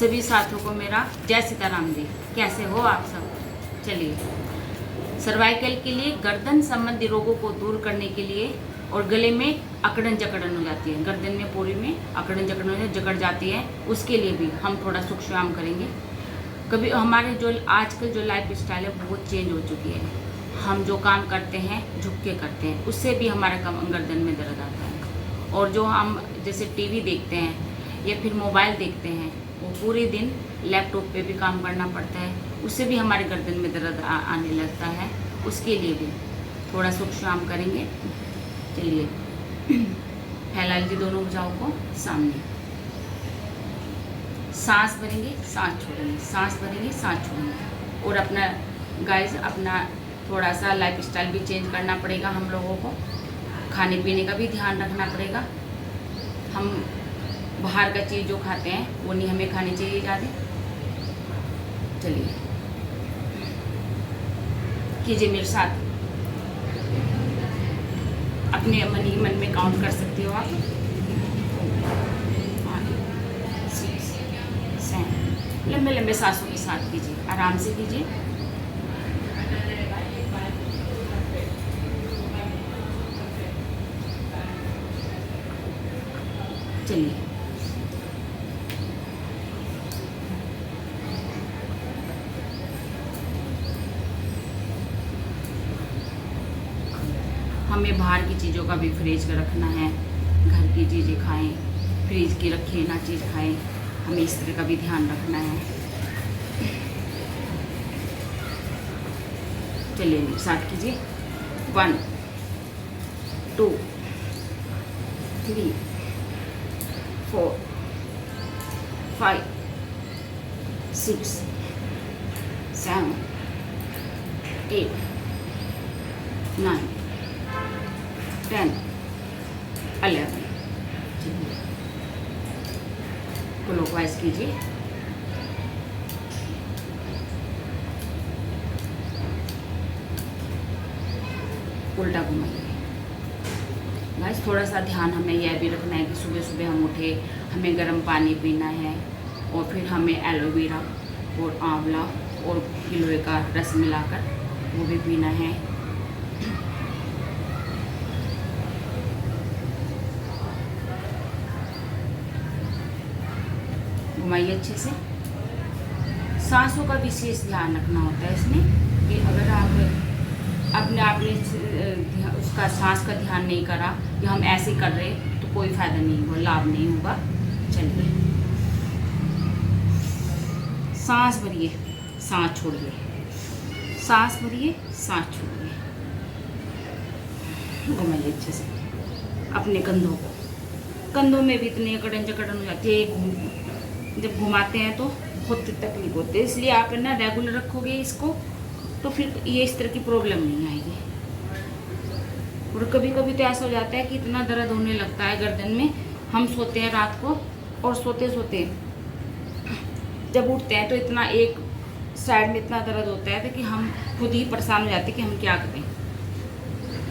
सभी साथियों को मेरा जय सीताराम जी। कैसे हो आप सब? चलिए, सर्वाइकल के लिए, गर्दन संबंधी रोगों को दूर करने के लिए और गले में अकड़न जकड़न हो जाती है, गर्दन में पूरी में अकड़न जकड़न जकड़ जाती है, उसके लिए भी हम थोड़ा सुख व्यायाम करेंगे। कभी हमारे जो आजकल जो लाइफ स्टाइल है बहुत चेंज हो चुकी है। हम जो काम करते हैं झुक के करते हैं, उससे भी हमारे गर्दन में दर्द आता है। और जो हम जैसे टीवी देखते हैं या फिर मोबाइल देखते हैं, वो पूरे दिन लैपटॉप पे भी काम करना पड़ता है, उससे भी हमारे गर्दन में दर्द आने लगता है। उसके लिए भी थोड़ा सुख व्यायाम करेंगे। चलिए, फैला लीजिए दोनों भुजाओं को सामने, सांस भरेंगे, सांस छोड़ेंगे, सांस भरेंगे, सांस छोड़ेंगे। और अपना गाइस, अपना थोड़ा सा लाइफ स्टाइल भी चेंज करना पड़ेगा हम लोगों को, खाने पीने का भी ध्यान रखना पड़ेगा। हम बाहर का चीज़ जो खाते हैं वो नहीं हमें खानी चाहिए ज़्यादा। चलिए, कीजिए मेरे साथ, अपने मन ही मन में काउंट कर सकते हो आप। 6, 7, लंबे लंबे सांसों के साथ कीजिए, आराम से कीजिए। चलिए, हमें बाहर की चीज़ों का भी फ्रीज कर रखना है, घर की चीज़ें खाएं, फ्रीज की रखी ना चीज़ खाएं, हमें इस तरह का भी ध्यान रखना है। चलिए मेरे साथ कीजिए, 1, 2, 3, 4, 5, 6, 7, 8, 9, 10, 11। क्लॉकवाइज कीजिए, उल्टा घुमाइए। गाइस, थोड़ा सा ध्यान हमें यह भी रखना है कि सुबह सुबह हम उठे, हमें गर्म पानी पीना है और फिर हमें एलोवेरा और आंवला और गिलोय का रस मिलाकर वो भी पीना है। घुमाइए अच्छे से। सांसों का विशेष ध्यान रखना होता है इसमें कि अगर आप अपने आप ने उसका सांस का ध्यान नहीं करा कि हम ऐसे कर रहे तो कोई फायदा नहीं होगा, लाभ नहीं होगा। चलिए, सांस भरिए, सांस छोड़िए, सांस भरिए, सांस छोड़िए। घुमाइए अच्छे से अपने कंधों को। कंधों में भी इतनी अकड़न जकड़न हो जाती है, जब घुमाते हैं तो बहुत तकलीफ होती है। इसलिए आप ना रेगुलर रखोगे इसको तो फिर ये इस तरह की प्रॉब्लम नहीं आएगी। और कभी कभी तो ऐसा हो जाता है कि इतना दर्द होने लगता है गर्दन में, हम सोते हैं रात को और सोते सोते जब उठते हैं तो इतना एक साइड में इतना दर्द होता है कि हम खुद ही परेशान हो जाते हैं कि हम क्या करें।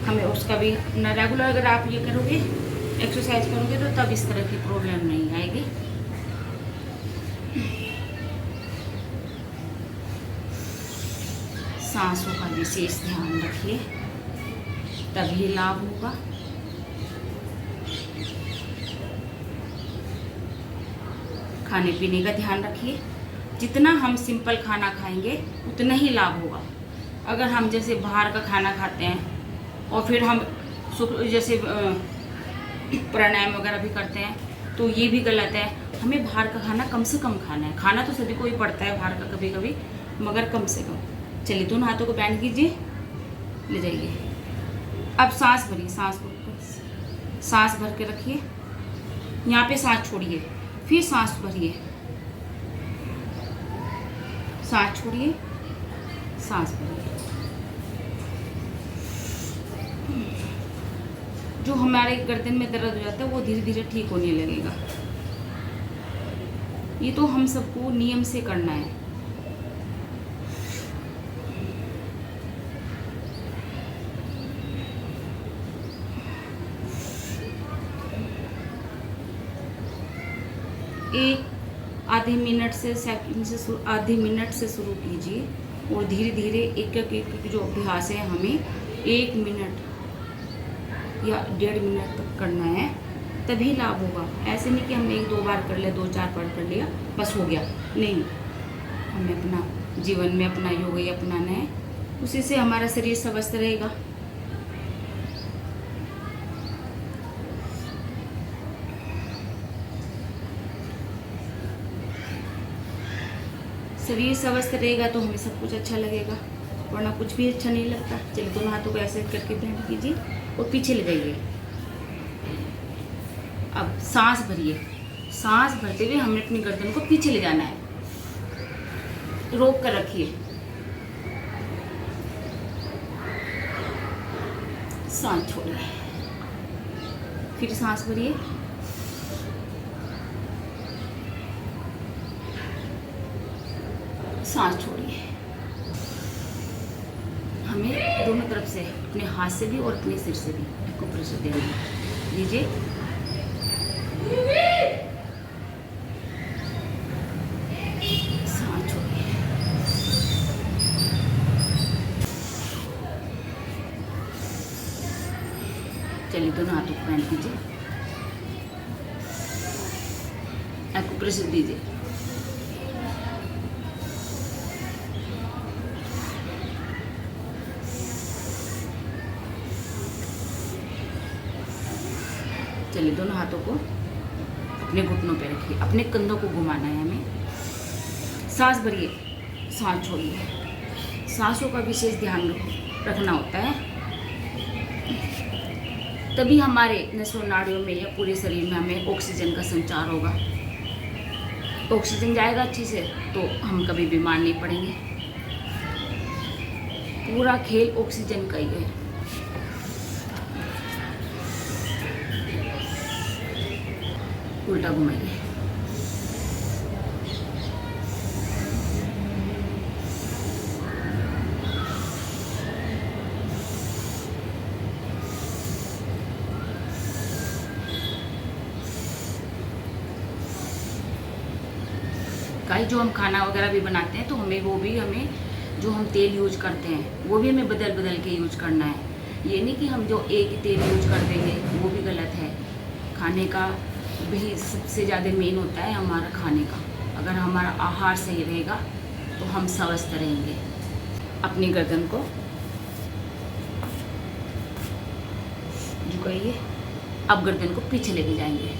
हमें उसका भी ना रेगुलर अगर आप ये करोगे, एक्सरसाइज करोगे तो तब इस तरह की प्रॉब्लम नहीं आएगी। सांसों का विशेष ध्यान रखिए, तभी लाभ होगा। खाने पीने का ध्यान रखिए, जितना हम सिंपल खाना खाएंगे उतना ही लाभ होगा। अगर हम जैसे बाहर का खाना खाते हैं और फिर हम जैसे प्राणायाम वगैरह भी करते हैं तो ये भी गलत है। हमें बाहर का खाना कम से कम खाना है। खाना तो सभी को ही पड़ता है बाहर का कभी कभी, मगर कम से कम। चलिए, दोनों हाथों को बैंड कीजिए, ले जाइए। अब सांस भरिए, सांस भर के रखिए, यहाँ पे सांस छोड़िए, फिर सांस भरिए, सांस छोड़िए, सांस भरिए। जो हमारे गर्दन में दर्द हो जाता है वो धीरे धीरे ठीक होने लगेगा। ये तो हम सबको नियम से करना है। एक आधे मिनट से शुरू कीजिए और धीरे धीरे एक एक जो अभ्यास है हमें 1 मिनट या 1.5 मिनट तक करना है, तभी लाभ होगा। ऐसे नहीं कि हमने 1-2 बार कर लिया, 2-4 बार कर लिया बस हो गया, नहीं। हमें अपना जीवन में अपना योग ही अपनाना है, उसी से हमारा शरीर स्वस्थ रहेगा। शरीर स्वस्थ रहेगा तो हमें सब कुछ अच्छा लगेगा, वरना कुछ भी अच्छा नहीं लगता। चलिए दोनों हाथों को ऐसे करके बेंड कीजिए और पीछे ले जाइए। अब सांस भरिए। सांस भरते हुए हमें अपनी गर्दन को पीछे ले जाना है, रोक कर रखिए। सांस छोड़िए, फिर सांस भरिए। सांस छोड़िए। हमें दोनों तरफ से, अपने हाथ से भी और अपने सिर से भी एक्यूप्रेशर देना है। लीजिए। सांस छोड़िए। चलिए दोनों हाथों को बैंड कीजिए, एक्यूप्रेशर दीजिए। चलिए दोनों हाथों को अपने घुटनों पे रखिए, अपने कंधों को घुमाना है हमें। सांस भरिए, सांस छोड़िए। सांसों का विशेष ध्यान रखना होता है, तभी हमारे नसों नाड़ियों में या पूरे शरीर में हमें ऑक्सीजन का संचार होगा। ऑक्सीजन जाएगा अच्छे से तो हम कभी बीमार नहीं पड़ेंगे। पूरा खेल ऑक्सीजन का ही है। उल्टा घुमाइए। गाइस, जो हम खाना वगैरह भी बनाते हैं तो हमें जो हम तेल यूज करते हैं वो भी हमें बदल बदल के यूज करना है। ये नहीं कि हम जो एक ही तेल यूज कर देंगे, वो भी गलत है। खाने का भी सबसे ज़्यादा मेन होता है हमारा खाने का। अगर हमारा आहार सही रहेगा तो हम स्वस्थ रहेंगे। अपनी गर्दन को झुकाइए। अब गर्दन को पीछे लेके जाएंगे,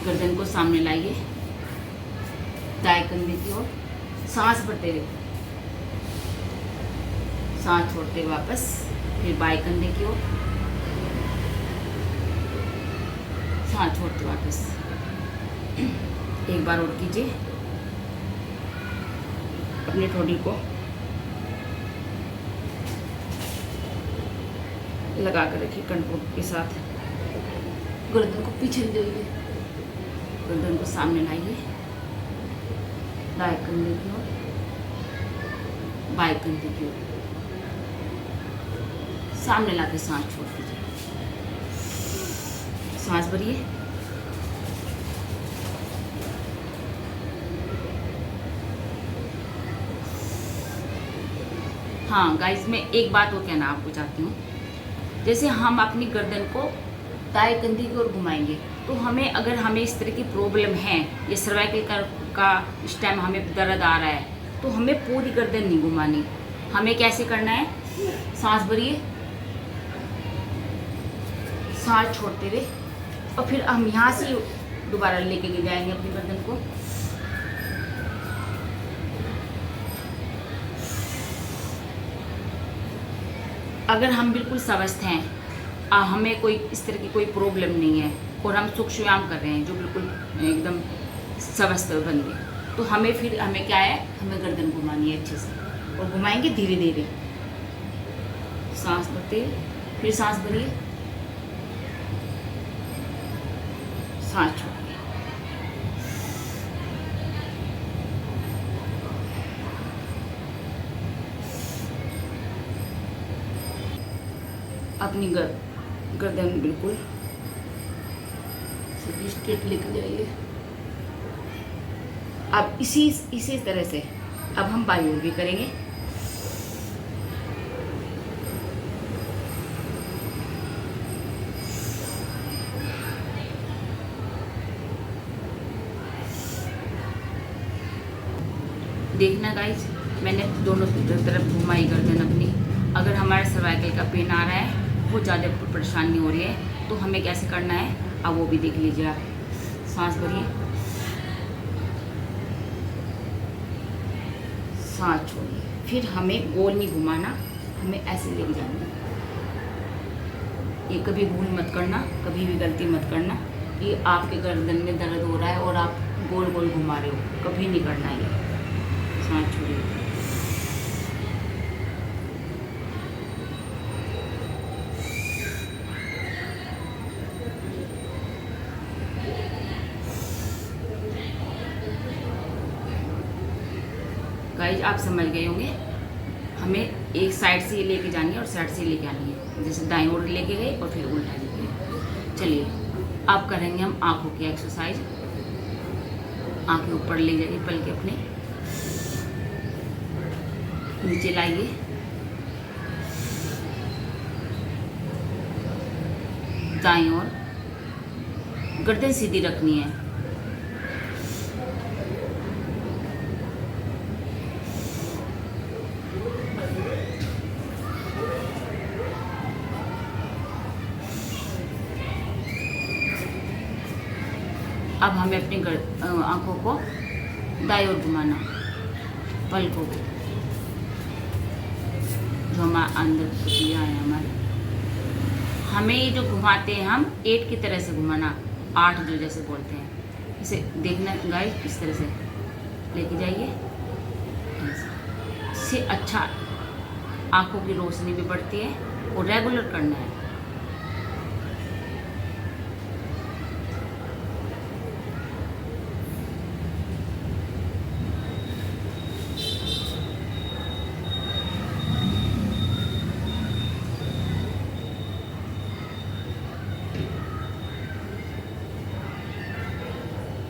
गर्दन को सामने लाइए, दाएं कंधे की ओर। सांस भरते हुए, सांस छोड़ते हुए वापस, फिर बाएं कंधे की ओर, सांस छोड़ते वापस। एक बार और कीजिए। अपनी ठोड़ी को लगा कर रखिए कंठों के साथ। गर्दन को पीछे ले जाइए, गर्दन को सामने लाइए, दाएं कंधे की ओर, बाएं कंधे की ओर, सामने लाके सांस छोड़ दीजिए। सांस भरिए। हाँ गाइस, मैं एक बात और कहना आपको चाहती हूँ। जैसे हम अपनी गर्दन को दाएं कंधे की ओर घुमाएंगे तो अगर हमें इस तरह की प्रॉब्लम है, ये सर्वाइकल का इस टाइम हमें दर्द आ रहा है, तो हमें पूरी गर्दन नहीं घुमानी। हमें कैसे करना है? सांस भरिए, सांस छोड़ते हुए, और फिर हम यहाँ से दोबारा लेके जाएंगे अपनी गर्दन को। अगर हम बिल्कुल स्वस्थ हैं, हमें कोई इस तरह की कोई प्रॉब्लम नहीं है और हम सुख व्यायाम कर रहे हैं जो बिल्कुल एकदम स्वस्थ बन गए, तो हमें क्या है, हमें गर्दन घुमानी है अच्छे से, और घुमाएंगे धीरे धीरे। सांस भरते, फिर सांस भरिए, सांस छोड़िए। अपनी गर्दन बिल्कुल स्ट्रेट लेके जाइए। अब इसी तरह से अब हम बाई ओर भी करेंगे। देखना गाइस, मैंने दोनों तरफ घुमाई गर्दन अपनी। अगर हमारे सर्वाइकल का पेन आ रहा है, वो ज़्यादा परेशानी हो रही है, तो हमें कैसे करना है अब वो भी देख लीजिए आप। सांस भरिए, सांस छोड़िए, फिर हमें गोल नहीं घुमाना, हमें ऐसे लेके जाना है। ये कभी भूल मत करना, कभी भी गलती मत करना कि आपके गर्दन में दर्द हो रहा है और आप गोल गोल घुमा रहे हो, कभी नहीं करना ये। सांस छोड़िए, गाइस आप समझ गए होंगे, हमें एक साइड से ये लेके जानी है और साइड से लेके आनी है। जैसे दाईं ओर लेके गए और फिर उल्टा लेके गए। चलिए अब करेंगे हम आंखों की एक्सरसाइज। आंखें ऊपर ले जाइए, पल के अपने नीचे लाइए, दाईं ओर गर्दन सीधी रखनी है। अब हमें अपनी आंखों को दाईं ओर घुमाना, पलकों को जो हमारे अंदर किया है हमारे, हमें ये जो घुमाते हैं हम 8 की तरह से घुमाना, 8 जो जैसे बोलते हैं, इसे देखना गाइस, इस तरह से लेके जाइए। इससे अच्छा आंखों की रोशनी भी बढ़ती है और रेगुलर करना है।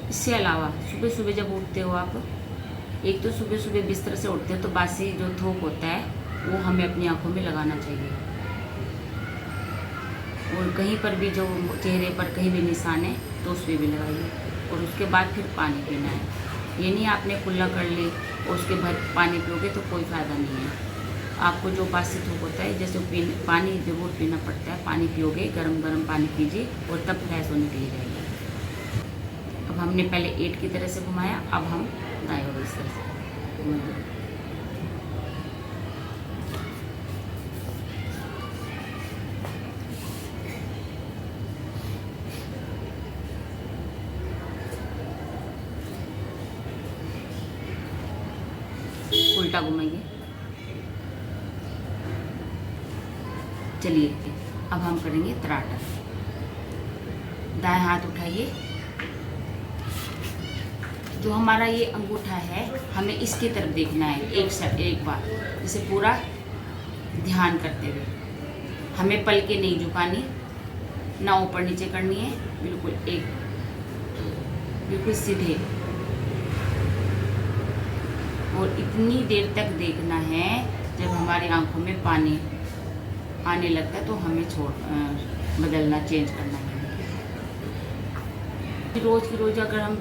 इससे अलावा सुबह सुबह जब उठते हो आप, एक तो सुबह सुबह बिस्तर से उठते हो तो बासी जो थोक होता है वो हमें अपनी आंखों में लगाना चाहिए। और कहीं पर भी जो चेहरे पर कहीं भी निशान है तो उस पर भी लगाइए। और उसके बाद फिर पानी पीना है। ये नहीं आपने कुल्ला कर ली और उसके बाद पानी पियोगे तो कोई फ़ायदा नहीं है। आपको जो बासी थोक होता है, जैसे पानी ज़रूर पीना पड़ता है, पानी पियोगे, गर्म गर्म पानी पीजिए और तब फ्रेश होने के लिए जाइए। अब हमने पहले 8 की तरह से घुमाया, अब हम दाईं ओर इस तरह से घुमाएंगे। उल्टा घुमाइए। चलिए अब हम करेंगे तराटा। दाएं हाथ उठाइए, जो हमारा ये अंगूठा है हमें इसकी तरफ देखना है एक बार, जैसे पूरा ध्यान करते हुए। हमें पलकें नहीं झुकानी, ना ऊपर नीचे करनी है, बिल्कुल सीधे। और इतनी देर तक देखना है जब हमारी आंखों में पानी आने लगता है तो हमें बदलना, चेंज करना है। रोज़ की रोज़ अगर हम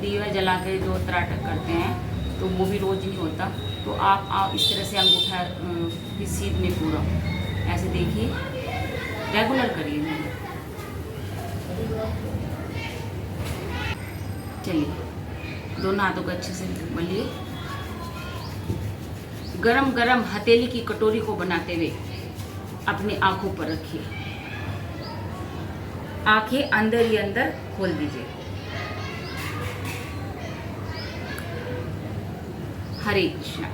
दिया जला के जो तराटक करते हैं तो वो भी रोज़ नहीं होता। तो आप इस तरह से अंगूठा की सीध में पूरा ऐसे देखिए, रेगुलर करिए। चलिए दोनों हाथों को अच्छे से मलिए। गरम गरम हथेली की कटोरी को बनाते हुए अपनी आंखों पर रखिए। आंखें अंदर ही अंदर खोल दीजिए। हरे कृष्णा।